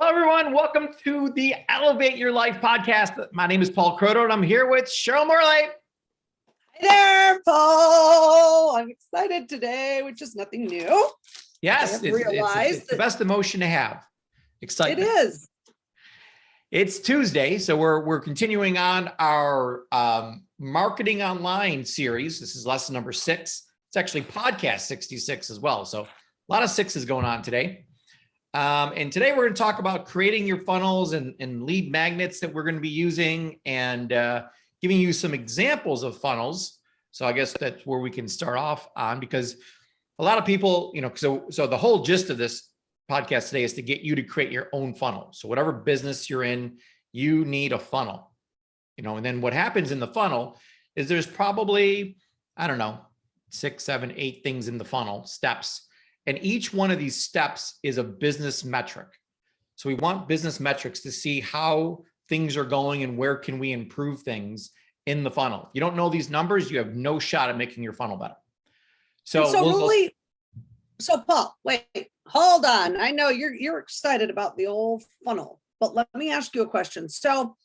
Hello, everyone. Welcome to the Elevate Your Life podcast. My name is Paul Croto, and I'm here with Cheryl Morley. Hi there, Paul. I'm excited today, which is nothing new. Yes, it's the best emotion to have. Excitement. It is. It's Tuesday, so we're continuing on our Marketing Online series. This is lesson number 6. It's actually podcast 66 as well. So a lot of sixes going on today. And today we're going to talk about creating your funnels and lead magnets that we're going to be using and giving you some examples of funnels. So I guess that's where we can start off on, because a lot of people, so the whole gist of this podcast today is to get you to create your own funnel. So whatever business you're in, you need a funnel, and then what happens in the funnel is there's probably, 6, 7, 8 things in the funnel, steps. And each one of these steps is a business metric. So we want business metrics to see how things are going and where can we improve things in the funnel. You don't know these numbers, you have no shot at making your funnel better. So Paul, wait, hold on. I know you're excited about the old funnel, but let me ask you a question. So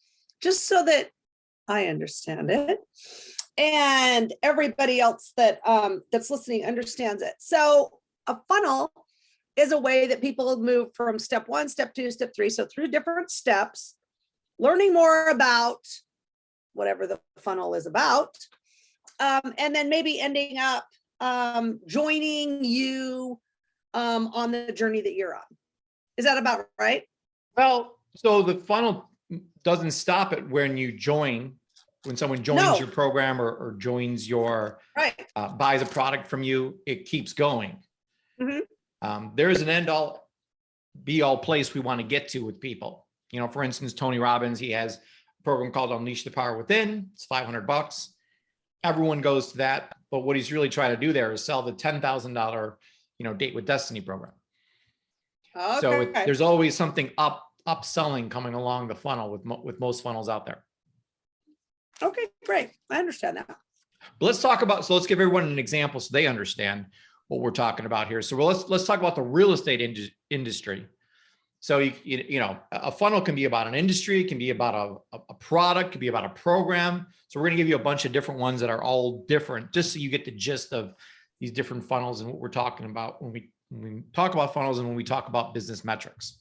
just so that I understand it and everybody else that that's listening understands it. So a funnel is a way that people move from step 1, step 2, step 3. So through different steps, learning more about whatever the funnel is about, and then maybe ending up joining you on the journey that you're on. Is that about right? Well, so the funnel doesn't stop it when you join. When someone joins your program or joins your, buys a product from you, it keeps going. Mm-hmm. There is an end all be all place we want to get to with people. For instance, Tony Robbins, he has a program called Unleash the Power Within. It's $500. Everyone goes to that. But what he's really trying to do there is sell the $10,000, Date with Destiny program. Okay. So there's always something upselling coming along the funnel with most funnels out there. Okay, great. I understand that. But let's give everyone an example so they understand what we're talking about here. So let's talk about the real estate industry. So a funnel can be about an industry, it can be about a product, it can be about a program. So we're going to give you a bunch of different ones that are all different, just so you get the gist of these different funnels and what we're talking about when we talk about funnels and when we talk about business metrics.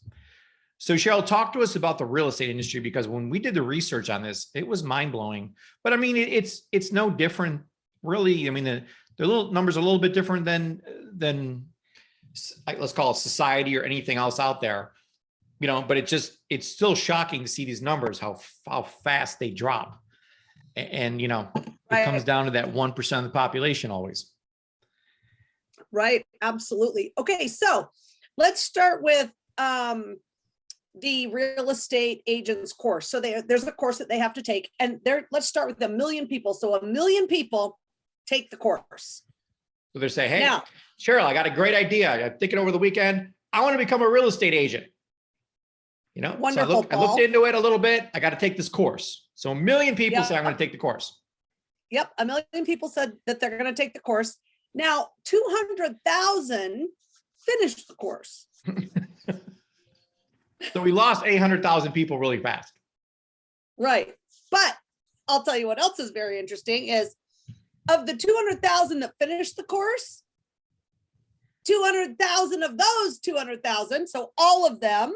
So Cheryl, talk to us about the real estate industry, because when we did the research on this, it was mind blowing. But it's no different, really. The little numbers are a little bit different than let's call it society or anything else out there, but it's still shocking to see these numbers, how fast they drop. And, it comes down to that 1% of the population always. Right. Absolutely. Okay. So let's start with the real estate agents course. So there's a course that they have to take, and let's start with 1 million people. So 1 million people take the course. So they say, hey, now, Cheryl, I got a great idea. I'm thinking over the weekend, I want to become a real estate agent. Wonderful. So I looked into it a little bit. I got to take this course. So 1 million people say I'm going to take the course. Yep. 1 million people said that they're going to take the course. Now, 200,000 finished the course. So we lost 800,000 people really fast. Right. But I'll tell you what else is very interesting is, of the 200,000 that finished the course, 200,000 of those 200,000, so all of them,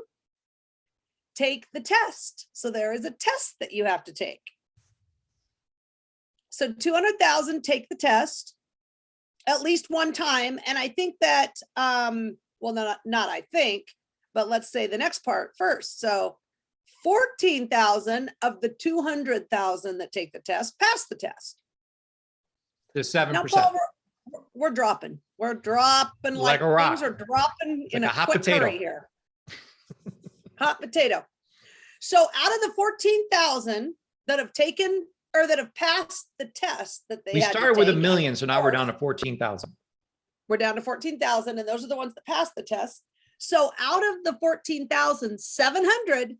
take the test. So there is a test that you have to take. So 200,000 take the test at least one time. And I think that, not I think, but let's say the next part first. So 14,000 of the 200,000 that take the test pass the test. The 7%. Now, Paul, we're dropping. We're dropping like a rock. Things are dropping in like a quick hurry here. Hot potato. So out of the 14,000 that have taken or that have passed the test that they we started with 1 million, so now we're down to 14,000. We're down to 14,000, and those are the ones that passed the test. So out of the 14,000, 700,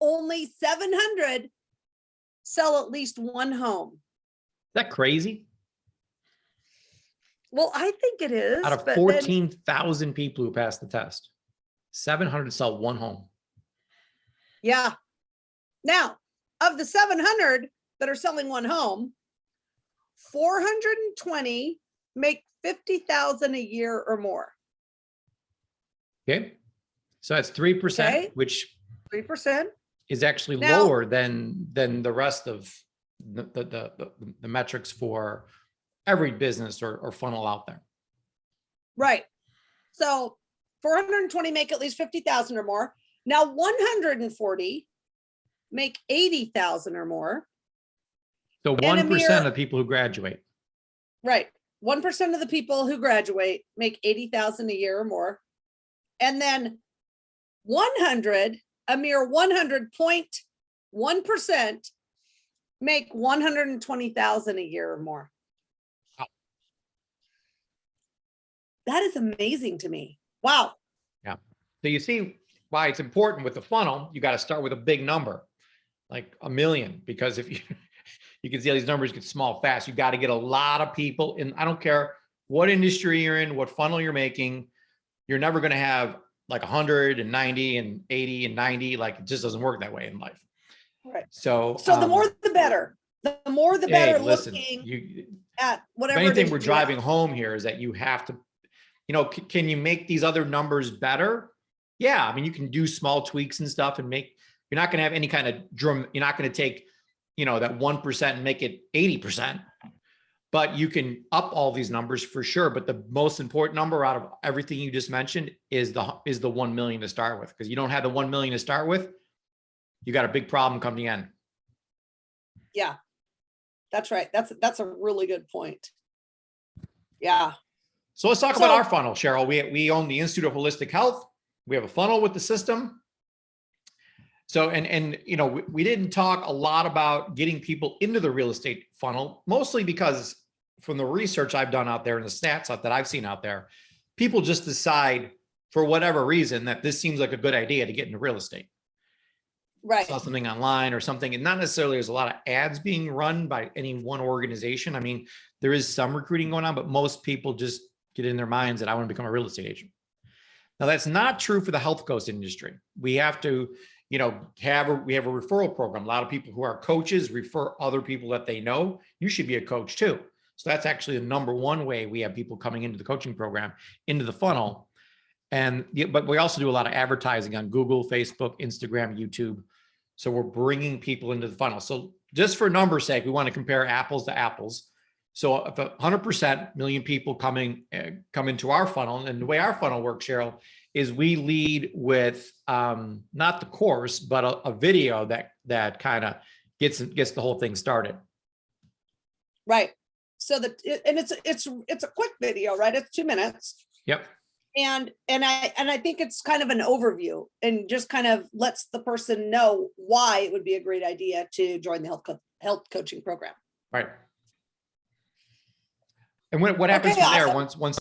only 700 sell at least one home. Is that crazy? Well, I think it is. Out of 14,000 people who passed the test. 700 to sell one home. Yeah. Now, of the 700 that are selling one home, 420 make 50,000 a year or more. Okay. So that's 3%, Okay. which 3%. is actually Now- lower than the rest of the metrics for every business or funnel out there. Right. So 420 make at least 50,000 or more. Now 140 make 80,000 or more. So And a 1% mere- of people who graduate. Right. 1% of the people who graduate make 80,000 a year or more. And then 100, a mere 100.1% make 120,000 a year or more. Wow. That is amazing to me. Wow. So you see why it's important with the funnel. You got to start with a big number, like 1 million, because if you you can see how these numbers get small fast. You got to get a lot of people in. I don't care what industry you're in, what funnel you're making. You're never going to have like 190 and 80 and 90. Like it just doesn't work that way in life. Right. So The more the better. The more the hey, better listen, looking at if whatever it anything is we're you driving have. home here is that you have to, can you make these other numbers better? Yeah, I mean, you can do small tweaks and stuff and you're not going to have any kind of you're not going to take, that 1% and make it 80%, but you can up all these numbers for sure. But the most important number out of everything you just mentioned is the 1 million to start with, because you don't have the 1 million to start with, you got a big problem come the end. Yeah, that's right. That's a really good point. Yeah. So let's talk about our funnel, Cheryl. We own the Institute of Holistic Health. We have a funnel with the system. So, and we didn't talk a lot about getting people into the real estate funnel, mostly because from the research I've done out there and the stats that I've seen out there, people just decide for whatever reason that this seems like a good idea to get into real estate. Right. Saw something online or something, and not necessarily there's a lot of ads being run by any one organization. I mean, there is some recruiting going on, but most people just get in their minds that I want to become a real estate agent. Now, that's not true for the health coach industry. We have to, we have a referral program. A lot of people who are coaches refer other people that they know. You should be a coach too. So that's actually the number one way we have people coming into the coaching program, into the funnel. But we also do a lot of advertising on Google, Facebook, Instagram, YouTube. So we're bringing people into the funnel. So just for numbers' sake, we want to compare apples to apples. So if 100% million people come into our funnel, and the way our funnel works, Cheryl, is we lead with not the course, but a video that kind of gets the whole thing started. Right. So it's a quick video, right? It's 2 minutes. Yep. And I think it's kind of an overview and just kind of lets the person know why it would be a great idea to join the health coaching program. Right. And what happens Okay, from there awesome. once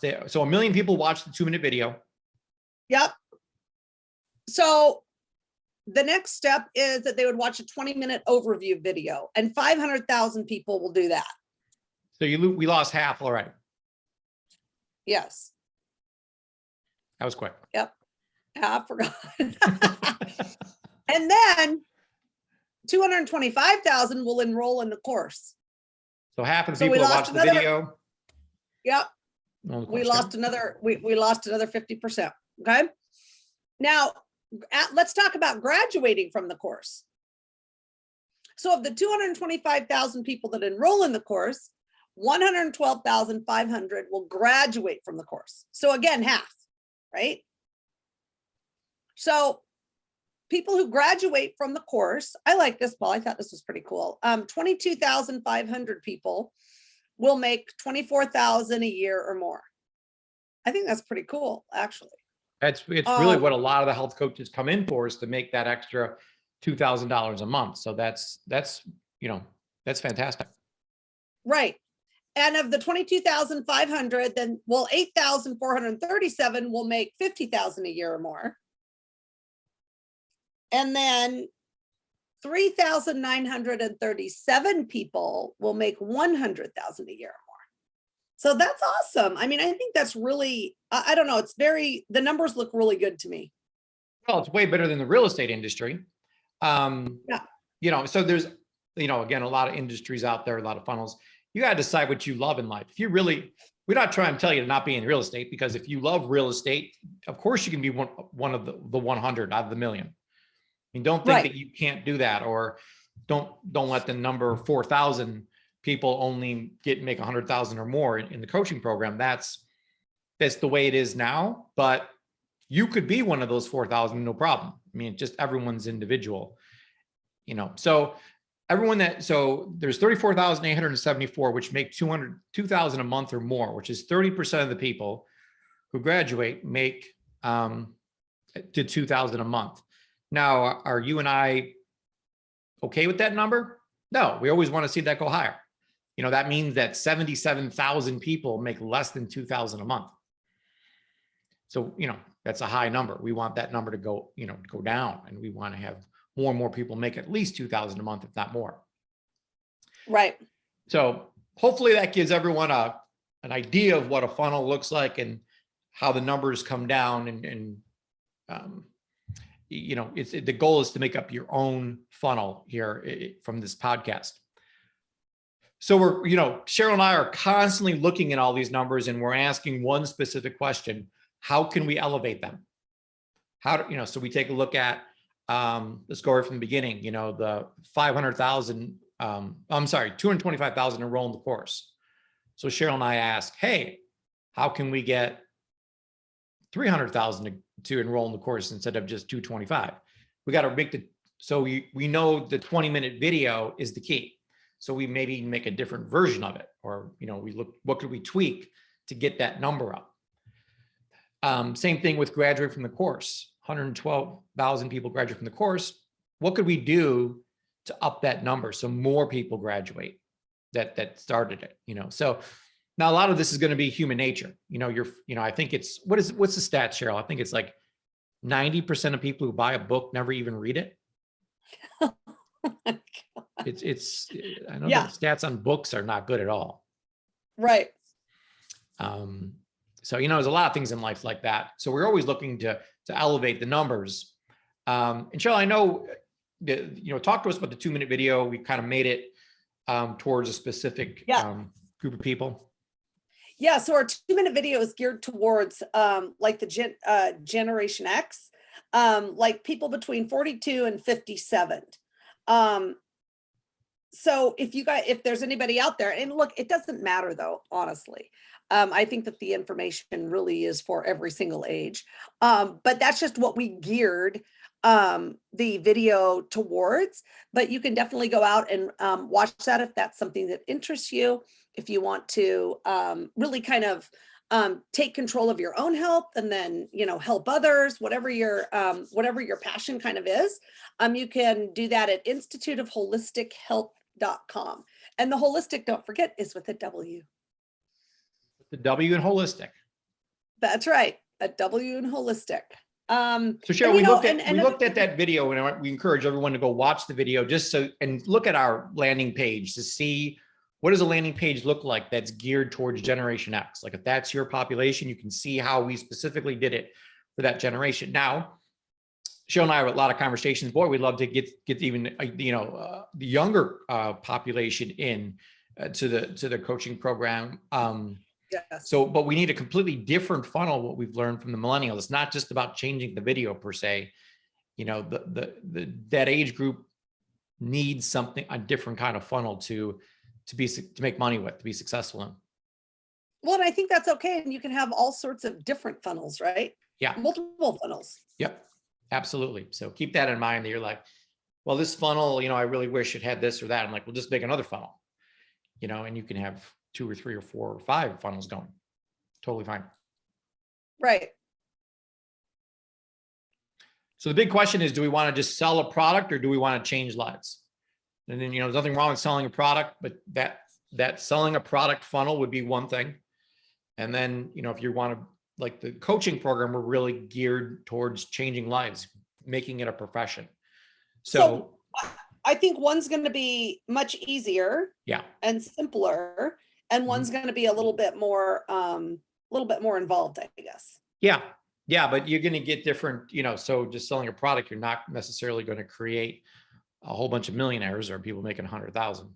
they so 1 million people watch the 2-minute video. Yep. So the next step is that they would watch a 20-minute overview video, and 500,000 people will do that. So we lost half already. Yes. That was quick. Yep. I forgot. And then 225,000 will enroll in the course. So half of the So we people that lost watch the video. Yep. We lost another 50%. Okay. Now let's talk about graduating from the course. So of the 225,000 people that enroll in the course, 112,500 will graduate from the course. So again, half, right? So people who graduate from the course, I like this, Paul. I thought this was pretty cool. 22,500 people will make 24,000 a year or more. I think that's pretty cool, actually. It's really what a lot of the health coaches come in for, is to make that extra $2,000 a month. So that's fantastic. Right. And of the 22,500, then 8,437 will make 50,000 a year or more. And then 3,937 people will make 100,000 a year or more. So that's awesome. I mean, I think that's really, I don't know, the numbers look really good to me. Well, it's way better than the real estate industry. Yeah. So there's, again, a lot of industries out there, a lot of funnels. You got to decide what you love in life. If you really, we're not trying to tell you to not be in real estate, because if you love real estate, of course you can be one of the 100 out of the million. I mean, don't think that you can't do that, or don't let the number 4,000 people only make 100,000 or more in the coaching program. That's the way it is now, but you could be one of those 4,000, no problem. I mean, just everyone's individual, so there's 34,874, which make 2,000 a month or more, which is 30% of the people who graduate make to 2,000 a month. Now, are you and I okay with that number? No, we always want to see that go higher. That means that 77,000 people make less than 2,000 a month. So, that's a high number. We want that number to go down, and we want to have more and more people make at least 2,000 a month, if not more. Right. So hopefully that gives everyone an idea of what a funnel looks like and how the numbers come down. And the goal is to make up your own funnel here from this podcast. So Cheryl and I are constantly looking at all these numbers, and we're asking one specific question: how can we elevate them? So we take a look at, let's go right from the beginning, the 500,000, 225,000 enroll in the course. So Cheryl and I ask, hey, how can we get 300,000 to enroll in the course instead of just 225? We got to make so we know the 20-minute video is the key. So we maybe make a different version of it, or, we look, what could we tweak to get that number up? Same thing with graduate from the course. 112,000 people graduate from the course. What could we do to up that number so more people graduate that started it? So now a lot of this is going to be human nature. I think it's, what's the stat, Cheryl? I think it's like 90% of people who buy a book never even read it. It's I know the stats on books are not good at all. Right. So, there's a lot of things in life like that. So we're always looking to elevate the numbers. And Cheryl, I know that, talk to us about the 2-minute video. We kind of made it towards a specific group of people. Yeah. So our 2-minute video is geared towards like the Generation X, like people between 42 and 57. So if there's anybody out there, and look, it doesn't matter though, honestly. I think that the information really is for every single age. But that's just what we geared the video towards. But you can definitely go out and watch that if that's something that interests you. If you want to really kind of take control of your own health, and then, help others, whatever your passion kind of is, you can do that at instituteofholistichealth.com. And the holistic, don't forget, is with a W. The W in holistic. That's right. A W in holistic. So Cheryl, we looked at that video, and we encourage everyone to go watch the video and look at our landing page to see what does a landing page look like that's geared towards Generation X. Like if that's your population, you can see how we specifically did it for that generation. Now, Cheryl and I have a lot of conversations. Boy, we'd love to get even the younger population in to the coaching program. Yes. But we need a completely different funnel. What we've learned from the millennials, it's not just about changing the video per se. That age group needs a different kind of funnel to make money with, to be successful in. Well, and I think that's okay. And you can have all sorts of different funnels, right? Yeah. Multiple funnels. Yep. Absolutely. So keep that in mind, that you're like, well, this funnel, I really wish it had this or that. I'm like, well, just make another funnel, and you can have 2 or 3 or 4 or 5 funnels going. Totally fine. Right. So the big question is, do we want to just sell a product, or do we want to change lives? And then, there's nothing wrong with selling a product, but that selling a product funnel would be one thing. And then, if you want to, like the coaching program, we're really geared towards changing lives, making it a profession. So I think one's going to be much easier and simpler. and one's going to be a little bit more involved, I guess. Yeah. Yeah. But you're going to get different, so just selling a product, you're not necessarily going to create a whole bunch of millionaires or people making 100,000.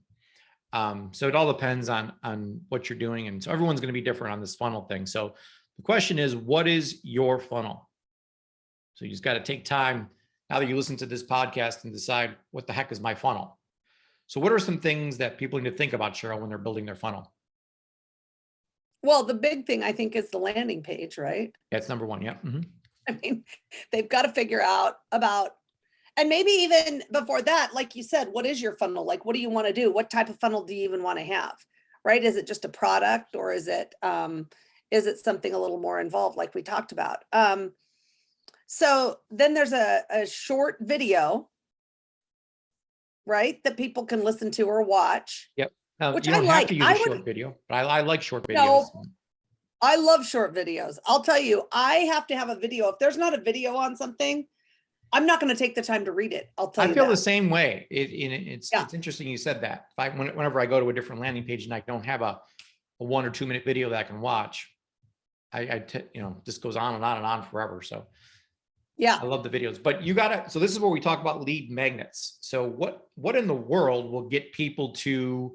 So it all depends on what you're doing. And so everyone's going to be different on this funnel thing. So the question is, what is your funnel? So you just got to take time now that you listen to this podcast and decide what the heck is my funnel. So what are some things that people need to think about, Cheryl, when they're building their funnel? Well, the big thing I think is the landing page, right? That's number one. Yeah. Mm-hmm. I mean, they've got to figure out about, and maybe even before that, like you said, what is your funnel? Like, what do you want to do? What type of funnel do you even want to have? Right? Is it just a product, or is it something a little more involved, like we talked about? So then there's a short video, right, that people can listen to or watch. Yep. Which you don't I have to use like. a short video, but I like short videos. No, I love short videos. I'll tell you, I have to have a video. If there's not a video on something, I'm not going to take the time to read it. I'll tell you. I feel that. the same way. It's interesting you said that. Whenever I go to a different landing page and I don't have a 1 or 2 minute video that I can watch, this goes on and on and on forever. So yeah, I love the videos. But so this is where we talk about lead magnets. So what in the world will get people to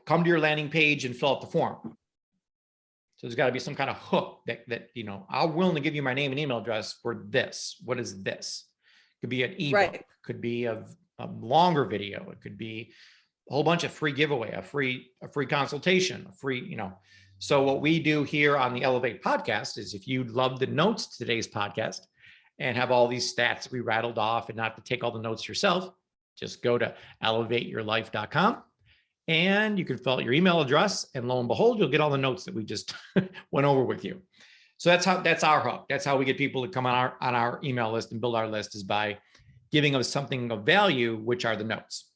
come to your landing page and fill out the form? So there's got to be some kind of hook that I'm willing to give you my name and email address for this. What is this? It could be an ebook, right. Could be a longer video. It could be a whole bunch of free giveaway, a free consultation, So what we do here on the Elevate podcast is, if you love the notes to today's podcast and have all these stats we rattled off and not to take all the notes yourself, just go to elevateyourlife.com. And you can fill out your email address, and lo and behold, you'll get all the notes that we just went over with you. So that's our hook. That's how we get people to come on our email list and build our list, is by giving us something of value, which are the notes.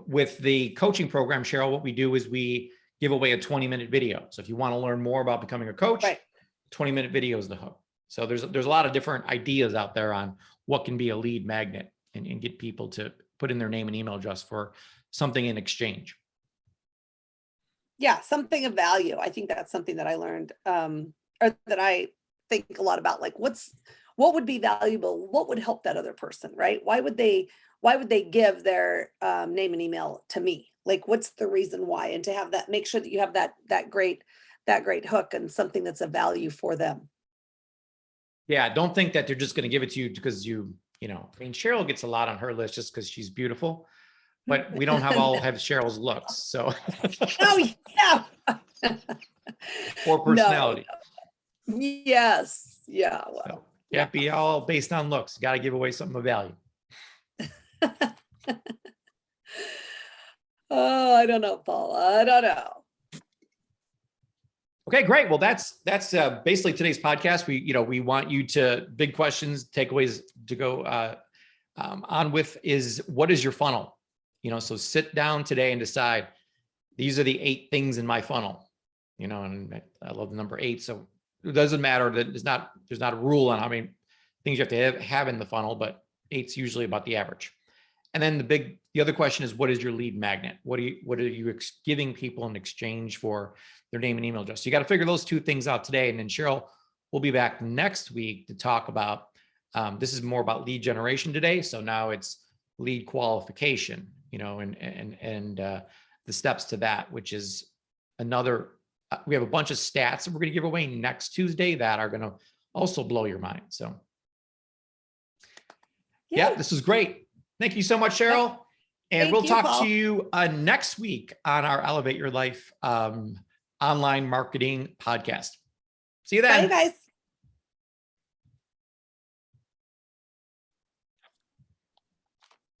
With the coaching program, Cheryl, what we do is we give away a 20-minute video. So if you want to learn more about becoming a coach, right, 20-minute video is the hook. So there's a lot of different ideas out there on what can be a lead magnet and get people to put in their name and email address for something in exchange. Yeah, something of value. I think that's something that I learned, or that I think a lot about. Like, what would be valuable? What would help that other person, right? Why would they give their name and email to me? Like, what's the reason why? And to have that, make sure that you have that great hook and something that's of value for them. Yeah, don't think that they're just going to give it to you because Cheryl gets a lot on her list just because she's beautiful. But we don't all have Cheryl's looks, so. Oh yeah. Or personality. No. Yes. Yeah. Well, so, yeah, be all based on looks. Got to give away something of value. Oh, I don't know, Paul. I don't know. Okay, great. Well, that's basically today's podcast. We want you to, big questions, takeaways to go on with is, what is your funnel? So sit down today and decide, these are the 8 things in my funnel, and I love the number 8. So it doesn't matter that there's not a rule on how many things you have to have in the funnel, but 8's usually about the average. And then the other question is, what is your lead magnet? What are you giving people in exchange for their name and email address? So you got to figure those 2 things out today. And then Cheryl, we'll be back next week to talk about, this is more about lead generation today. So now it's lead qualification, and the steps to that, which is another, we have a bunch of stats that we're going to give away next Tuesday that are going to also blow your mind. So yeah, this is great. Thank you so much, Cheryl. And we'll talk to you next week on our Elevate Your Life online marketing podcast. See you then. Bye, guys.